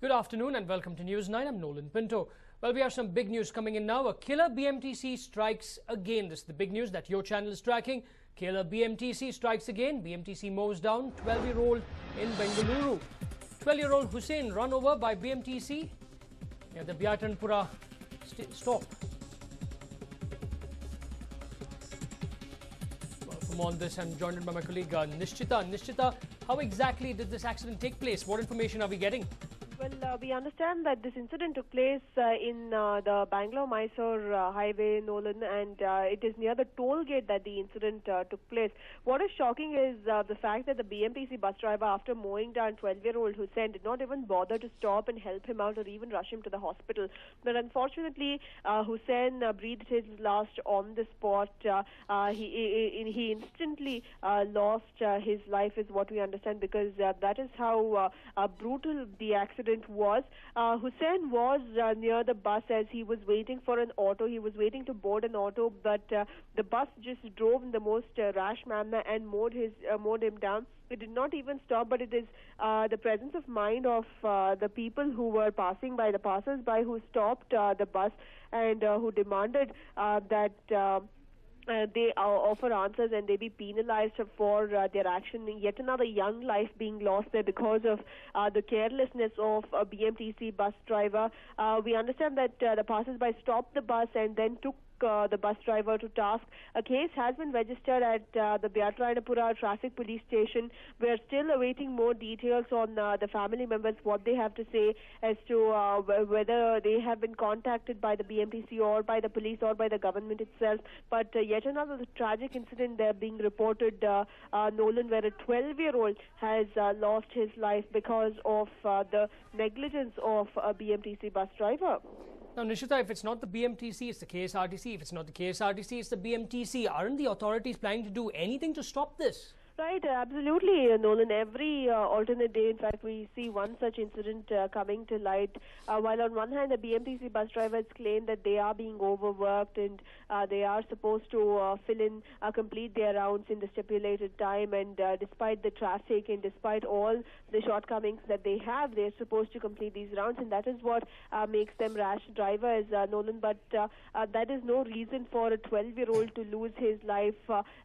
Good afternoon and welcome to News9. I'm Nolan Pinto. Well, we have some big news coming in now. A killer BMTC strikes again. This is the big news that your channel is tracking. Killer BMTC strikes again. BMTC mows down 12-year-old in Bengaluru. 12-year-old Hussein run over by BMTC near the Byatanpura stop. Well, for more on this, I'm joined by my colleague Nishchita. Nishchita, how exactly did this accident take place? What information are we getting? Well, we understand that this incident took place in the Bangalore-Mysore highway, Nolan, and it is near the toll gate that the incident took place. What is shocking is the fact that the BMTC bus driver, after mowing down 12-year-old Hussein, did not even bother to stop and help him out or even rush him to the hospital. But unfortunately, Hussein breathed his last on the spot. He instantly lost his life, is what we understand, because that is how brutal the accident was. Hussein was near the bus as he was waiting for an auto. He was waiting to board an auto, but the bus just drove in the most rash manner and mowed him down. It did not even stop, but it is the presence of mind of the people who were passing by, the passers-by, who stopped the bus and who demanded that they offer answers and they be penalized for their action. Yet another young life being lost there because of the carelessness of a BMTC bus driver. We understand that the passers-by stopped the bus and then took the bus driver to task. A case has been registered at the Byatanpura traffic police station. We are still awaiting more details on the family members, what they have to say as to whether they have been contacted by the BMTC or by the police or by the government itself. But yet another tragic incident there being reported, Nolan, where a 12-year-old has lost his life because of the negligence of a BMTC bus driver. Now, Nishita, if it's not the BMTC, it's the KSRTC. If it's not the KSRTC, it's the BMTC. Aren't the authorities planning to do anything to stop this? Right, absolutely, Nolan. Every alternate day, in fact, we see one such incident coming to light. While on one hand, the BMTC bus drivers claim that they are being overworked and they are supposed to complete their rounds in the stipulated time, and despite the traffic and despite all the shortcomings that they have, they're supposed to complete these rounds, and that is what makes them rash drivers, Nolan. But that is no reason for a 12-year-old to lose his life.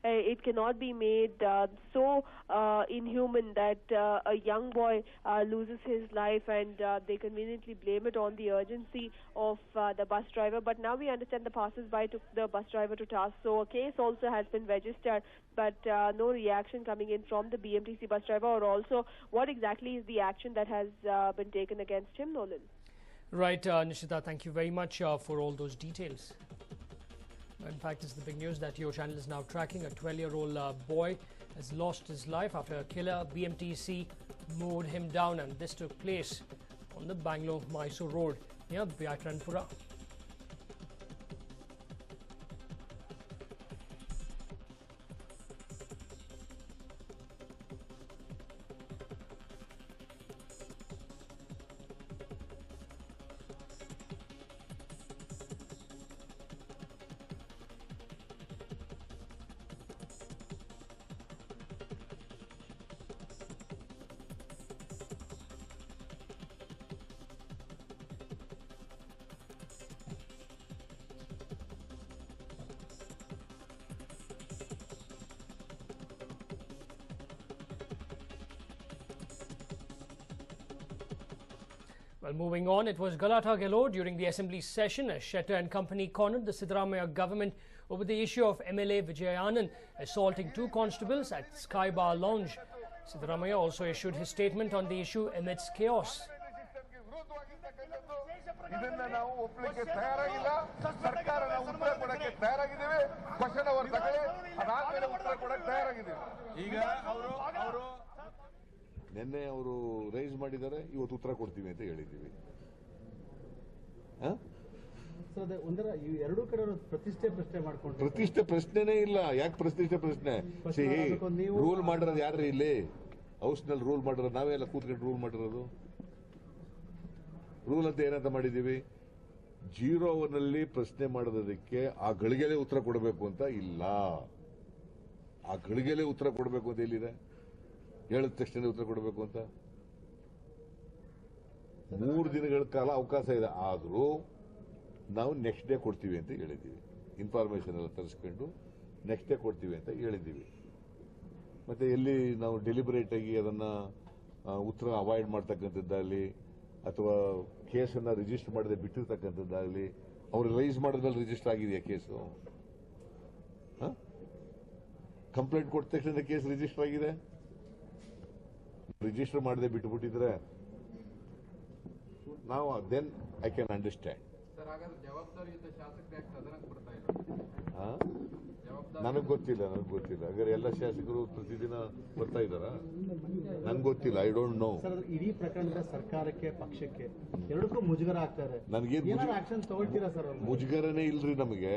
It cannot be made so inhuman that a young boy loses his life, and they conveniently blame it on the urgency of the bus driver. But now we understand the passers-by took the bus driver to task. So a case also has been registered, but no reaction coming in from the BMTC bus driver, or also what exactly is the action that has been taken against him, Nolan. Right, Nishita, thank you very much for all those details. In fact, it's the big news that your channel is now tracking. A 12-year-old boy has lost his life after a killer BMTC mowed him down, and this took place on the Bangalore-Mysore road near Byatanpura. Well, moving on, it was Galata Galore during the Assembly session as Shetter and company cornered the Siddaramaiah government over the issue of MLA Vijayanand assaulting two constables at Sky Bar Lounge. Siddaramaiah also issued his statement on the issue amidst chaos. ನಿನ್ನೆ ಅವರು rice ಮಾಡಿದ್ದಾರೆ, ಇವತ್ತು ಉತ್ತರ ಕೊಡ್ತೀವಿ ಅಂತ ಹೇಳಿದ್ದೀವಿ. ಎರಡೂ ಕಡೆ ಪ್ರತಿಷ್ಠೆ ಪ್ರಶ್ನೆ ಮಾಡ್ಕೊಂಡು ಪ್ರತಿಷ್ಠೆ ಪ್ರಶ್ನೆನೇ ಇಲ್ಲ. ಯಾಕೆ ಪ್ರತಿಷ್ಠೆ ಪ್ರಶ್ನೆ? ರೂಲ್ ಮಾಡಿರೋದು ಯಾರು ಇಲ್ಲಿ? ಹೌಸ್ ನಲ್ಲಿ ರೂಲ್ ಮಾಡಿರೋದು ನಾವೇ ಎಲ್ಲ ಕೂತ್ಕೊಂಡು ರೂಲ್ ಮಾಡಿರೋದು. ರೂಲ್ ಅಂತ ಏನಂತ ಮಾಡಿದೀವಿ? 0 ಅವರ್ನಲ್ಲಿ ಪ್ರಶ್ನೆ ಮಾಡೋದಕ್ಕೆ ಆ ಗಳಿಗೆಲೆ ಉತ್ತರ ಕೊಡಬೇಕು ಅಂತ ಇಲ್ಲ. ಆ ಗಳಿಗೆಲೆ ಉತ್ತರ ಕೊಡಬೇಕು ಅಂತ ಎಲ್ಲಿದೆ? ಹೇಳಿದ ತಕ್ಷಣ ಉತ್ತರ ಕೊಡಬೇಕು ಅಂತ 3 ದಿನಗಳ ಕಾಲ ಅವಕಾಶ ಇದೆ. ಆದರೂ ನಾವು ನೆಕ್ಸ್ಟ್ ಡೇ ಕೊಡ್ತೀವಿ ಅಂತ ಹೇಳಿದ್ದೀವಿ. ಇನ್ಫಾರ್ಮೇಶನ್ ಎಲ್ಲ ತರಿಸ್ಕೊಂಡು ನೆಕ್ಸ್ಟ್ ಡೇ ಕೊಡ್ತೀವಿ ಅಂತ ಹೇಳಿದ್ದೀವಿ. ಮತ್ತೆ ಎಲ್ಲಿ ನಾವು ಡೆಲಿಬರೇಟ್ ಆಗಿ ಅದನ್ನ ಉತ್ತರ ಅವಾಯ್ಡ್ ಮಾಡ್ತಕ್ಕಂಥದ್ದಾಗಲಿ ಅಥವಾ ಕೇಸನ್ನು ರಿಜಿಸ್ಟರ್ ಮಾಡದೆ ಬಿಟ್ಟಿರ್ತಕ್ಕಂಥದ್ದಾಗಲಿ, ಅವ್ರು ರೈಸ್ ಮಾಡಿದ್ಮೇಲೆ ರಿಜಿಸ್ಟರ್ ಆಗಿದೆಯಾ ಕೇಸು? ಕಂಪ್ಲೇಂಟ್ ಕೊಟ್ಟ ತಕ್ಷಣ ಕೇಸ್ ರಿಜಿಸ್ಟರ್ ಆಗಿದೆ. ರಿಜಿಸ್ಟರ್ ಮಾಡದೆ ಬಿಟ್ಟುಬಿಟ್ಟಿದ್ರೆ ನಾವು ದೆನ್ ಐ ಕ್ಯಾನ್ ಅಂಡರ್ಸ್ಟ್ಯಾಂಡ್. ನನಗೆ ಗೊತ್ತಿಲ್ಲ. ಹಾಗಾದ್ರೆ ಎಲ್ಲ ಶಾಸಕರು ಪ್ರತಿದಿನ ಬರ್ತಾ ಇದ್ದಾರ? ನನ್ಗೆ ಗೊತ್ತಿಲ್ಲ. I don't know. ಇಡೀ ಪ್ರಕರಣದ ಸರ್ಕಾರಕ್ಕೆ ಪಕ್ಷಕ್ಕೆ ಎರಡಕ್ಕೂ ಮುಜುಗರ ಆಗ್ತಾರೆ. ನನಗೇನು ಆಕ್ಷನ್ ತಗೊಳ್ತೀರಾ ಸರ್? ಮುಜುಗರನೇ ಇಲ್ರಿ ನಮಗೆ.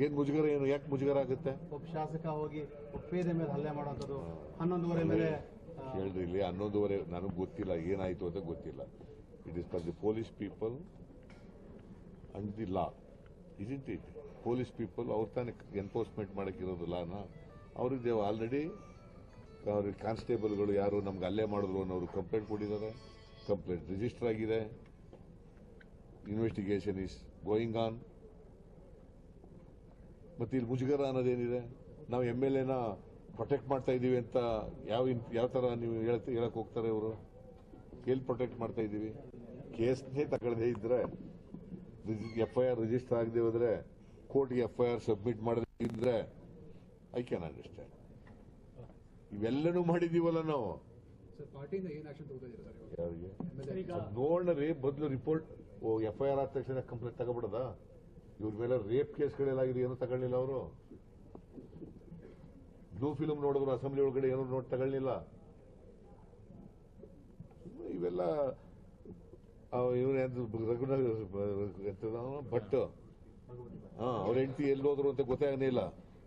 ಏನ್ ಮುಜುಗರ? ಏನು ಯಾಕೆ ಮುಜುಗರ ಆಗುತ್ತೆ? ಒಬ್ಬ ಶಾಸಕ ಹೋಗಿ ಒಪ್ಪೇದ ಮೇಲೆ ಹಲ್ಲೆ ಮಾಡೋದು 11:30 ಮೇಲೆ ಹೇಳ್ರಿ. ಇಲ್ಲಿ 11:30 ನನಗೆ ಗೊತ್ತಿಲ್ಲ ಏನಾಯ್ತು ಅಂತ ಗೊತ್ತಿಲ್ಲ. It is for the police people and the law, is it? Police people ಅವ್ರು ತಾನೇ ಎನ್ಫೋರ್ಸ್ಮೆಂಟ್ ಮಾಡಕ್ಕಿರೋದು ಲಾನ. ಅವ್ರಿಗೆ ಆಲ್ರೆಡಿ ಅವ್ರಿಗೆ ಕಾನ್ಸ್ಟೇಬಲ್ಗಳು ಯಾರು ನಮ್ಗೆ ಹಲ್ಲೆ ಮಾಡಿದ್ರು ಅನ್ನೋರು ಕಂಪ್ಲೇಂಟ್ ಕೊಟ್ಟಿದ್ದಾರೆ. ಕಂಪ್ಲೇಂಟ್ ರಿಜಿಸ್ಟರ್ ಆಗಿದೆ. Investigation is going on. ಮತ್ತೆ ಇಲ್ಲಿ ಮುಜುಗರ ಅನ್ನೋದೇನಿದೆ? ನಾವು MLA ಪ್ರೊಟೆಕ್ಟ್ ಮಾಡ್ತಾ ಇದ್ದೀವಿ ಅಂತ ಯಾವ ತರ ನೀವು ಹೇಳಕ್ ಹೋಗ್ತಾರೆ ಇವರು? ಎಲ್ಲಿ ಪ್ರೊಟೆಕ್ಟ್ ಮಾಡ್ತಾ ಇದ್ದೀವಿ? ಕೇಸ್ನೇ ತಗೊಳ್ಳದೆ ಇದ್ರೆ, FIR ರಿಜಿಸ್ಟರ್ ಆಗದೆ ಹೋದ್ರೆ, ಕೋರ್ಟ್ಗೆ FIR ಸಬ್ಮಿಟ್ ಮಾಡದೇ ಇದ್ರೆ ಐ ಕ್ಯಾನ್ ಅಂಡರ್ಸ್ಟ್ಯಾಂಡ್. ಇವೆಲ್ಲನೂ ಮಾಡಿದೀವಲ್ಲ ನಾವು. ನೋಡ್ರಿ, ಬದಲು ರಿಪೋರ್ಟ್ FIR ಆದ ತಕ್ಷಣ ಕಂಪ್ಲೇಂಟ್ ತಗೋಬಿಡದ? ಇವ್ರ ಮೇಲೆ ರೇಪ್ ಕೇಸ್ಗಳೆಲ್ಲಾಗಿದೆ, ಏನೂ ತಗೊಳ್ಳಿಲ್ಲ ಅವರು. ಬ್ಲೂ ಫಿಲ್ಮ್ ನೋಡಿದ್ರು ಅಸೆಂಬ್ಲಿ ಒಳಗಡೆ ಏನೂ ನೋಡಿ ತಗೊಳ್ಳಿಲ್ಲ. ಇವೆಲ್ಲ ಬಟ್ ಅವ್ರ ಹೆಂಡತಿ ಎಲ್ಲಿ ಹೋದ್ರು ಅಂತ ಗೊತ್ತಾಗನೇ ಇಲ್ಲ,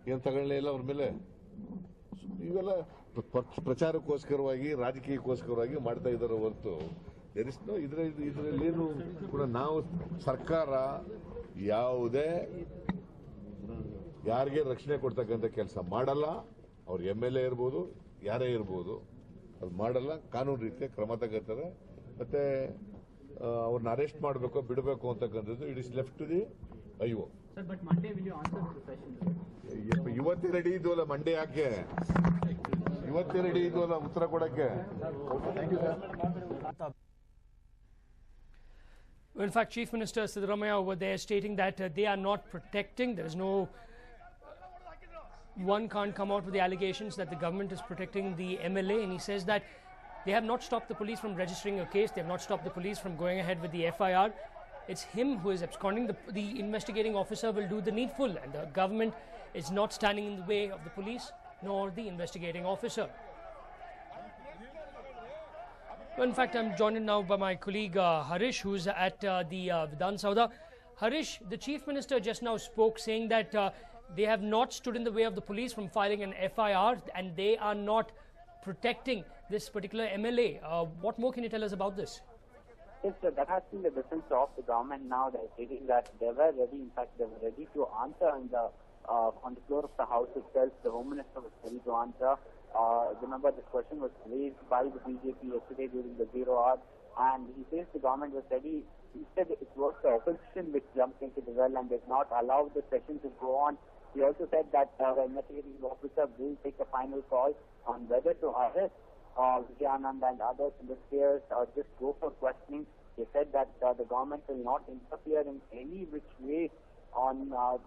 ಏನ್ ತಗೊಳ್ಳೇ ಇಲ್ಲ ಅವ್ರ ಮೇಲೆ. ಇವೆಲ್ಲ ಪ್ರಚಾರಕ್ಕೋಸ್ಕರವಾಗಿ, ರಾಜಕೀಯಕ್ಕೋಸ್ಕರವಾಗಿ ಮಾಡ್ತಾ ಇದ್ದಾರೆ ಹೊರತು ಇದರಲ್ಲೇನು ಕೂಡ ನಾವು ಸರ್ಕಾರ ಯಾವುದೇ ಯಾರಿಗೆ ರಕ್ಷಣೆ ಕೊಡ್ತಕ್ಕಂಥ ಕೆಲಸ ಮಾಡಲ್ಲ. ಅವ್ರ MLA ಇರ್ಬೋದು, ಯಾರೇ ಇರ್ಬೋದು, ಅದು ಮಾಡಲ್ಲ. ಕಾನೂನು ರೀತಿಯ ಕ್ರಮ ತಗೋತಾರೆ. ಮತ್ತೆ ಅವ್ರನ್ನ ಅರೆಸ್ಟ್ ಮಾಡಬೇಕು ಬಿಡಬೇಕು ಅಂತಕ್ಕಂಥದ್ದು it is left to the IO. ಇವತ್ತೇ ರೆಡಿ ಇದ್ವಲ್ಲ, ಮಂಡೇ ಯಾಕೆ? ಇವತ್ತೇ ರೆಡಿ ಇದ್ವಲ್ಲ ಉತ್ತರ ಕೊಡಕ್ಕೆ. In fact, Chief Minister Siddaramaiah over there stating that they are not protecting. There is no one can't come out with the allegations that the government is protecting the MLA, and he says that they have not stopped the police from registering a case. They have not stopped the police from going ahead with the FIR. It's him who is absconding. The investigating officer will do the needful, and the government is not standing in the way of the police nor the investigating officer. Well, in fact, I'm joined now by my colleague Harish, who's at the Vidhan Sauda. Harish, the Chief Minister just now spoke saying that they have not stood in the way of the police from filing an FIR, and they are not protecting this particular MLA. What more can you tell us about this? Yes, sir, that has been the defense of the government now. They're stating that they were ready, in fact, they were ready to answer on the floor of the House itself. The Home Minister was ready to answer. Remember, this question was raised by the BJP yesterday during the 0 hour, and he says the government was ready. Instead, it was the opposition which jumped into the well and did not allow the session to go on. He also said that the investigating officer will take a final call on whether to arrest Vijay and others in this case or just go for questioning. He said that the government will not interfere in any which way on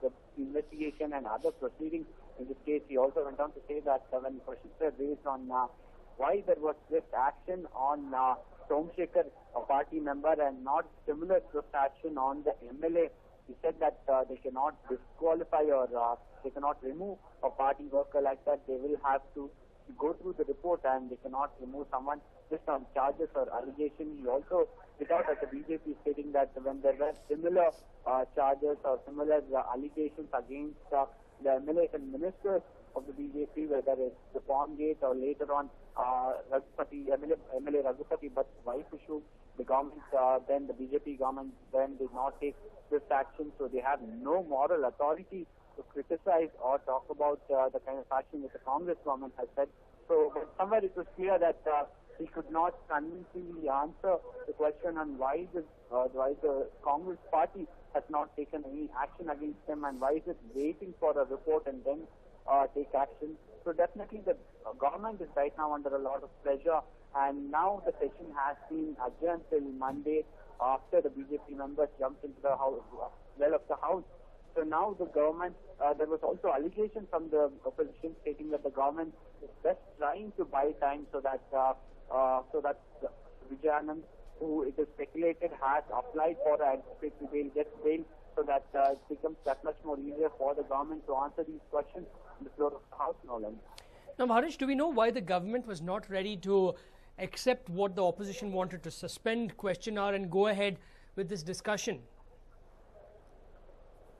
the investigation and other proceedings. In this case, he also went on to say that when questions were raised on why there was swift action on Somshekhar, a party member, and not similar swift action on the MLA, he said that they cannot disqualify or they cannot remove a party worker like that. They will have to go through the report and they cannot remove someone just on charges or allegations. He also put out at the BJP stating that when there were similar charges or similar allegations against the MLAs and ministers of the BJP, whether it's the Farm Gate or later on MLA Raghupati Bhatt's wife issue, the government, then the BJP government then did not take this action, so they have no moral authority to criticize or talk about the kind of action that the Congress government has said. So somewhere it was clear that he could not convincingly answer the question on why the Congress party has not taken any action against him, and why is it waiting for a report and then take action. So definitely the government is right now under a lot of pressure, and now the session has been adjourned till Monday after the BJP members jumped into the house, well of the house. So now the government, there was also allegation from the opposition stating that the government is just trying to buy time so that Vijayanand, who it is speculated has applied for anticipatory bail, gets bail, so that it becomes that much more easier for the government to answer these questions on the floor of the House, Nolan. Now, Harish, do we know why the government was not ready to accept what the opposition wanted, to suspend question hour and go ahead with this discussion?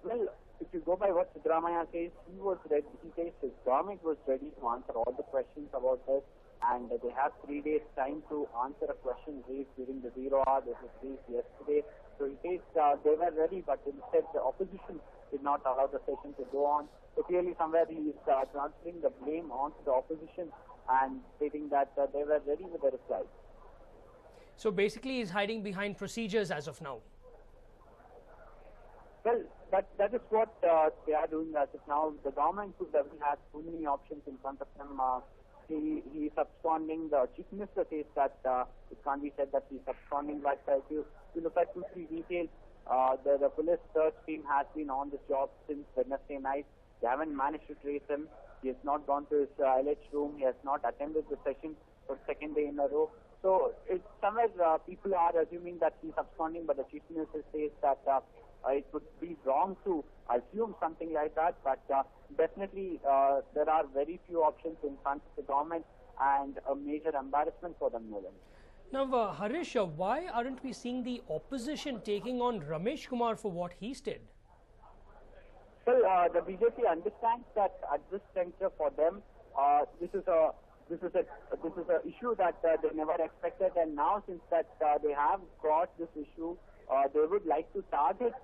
Well, if you go by what Siddaramaiah says, he says his government was ready to answer all the questions about this, and they have 3 days time to answer a question raised during the 0 hour that was raised yesterday. So he says they were ready, but instead the opposition did not allow the session to go on. So clearly somewhere he is transferring the blame onto the opposition and stating that they were ready with the replies. So basically he's hiding behind procedures as of now. Well, that is what they are doing as of now. The government could have had so many options in front of them. He is absconding. The chief minister says that it can't be said that he's absconding. But if you look at 2-3 details, the police search team has been on this job since Wednesday night. They haven't managed to trace him. He has not gone to his alleged room. He has not attended the session for the second day in a row. So it's somewhere people are assuming that he's absconding, but the chief minister says that it would be wrong to assume something like that. But definitely there are very few options in front of the government, and a major embarrassment for them, Nolan. Now, Harish, why aren't we seeing the opposition taking on Ramesh Kumar for what he did? Well, the BJP understands that at this juncture for them, this is a issue that they never expected, and now since that they have got this issue, they would like to target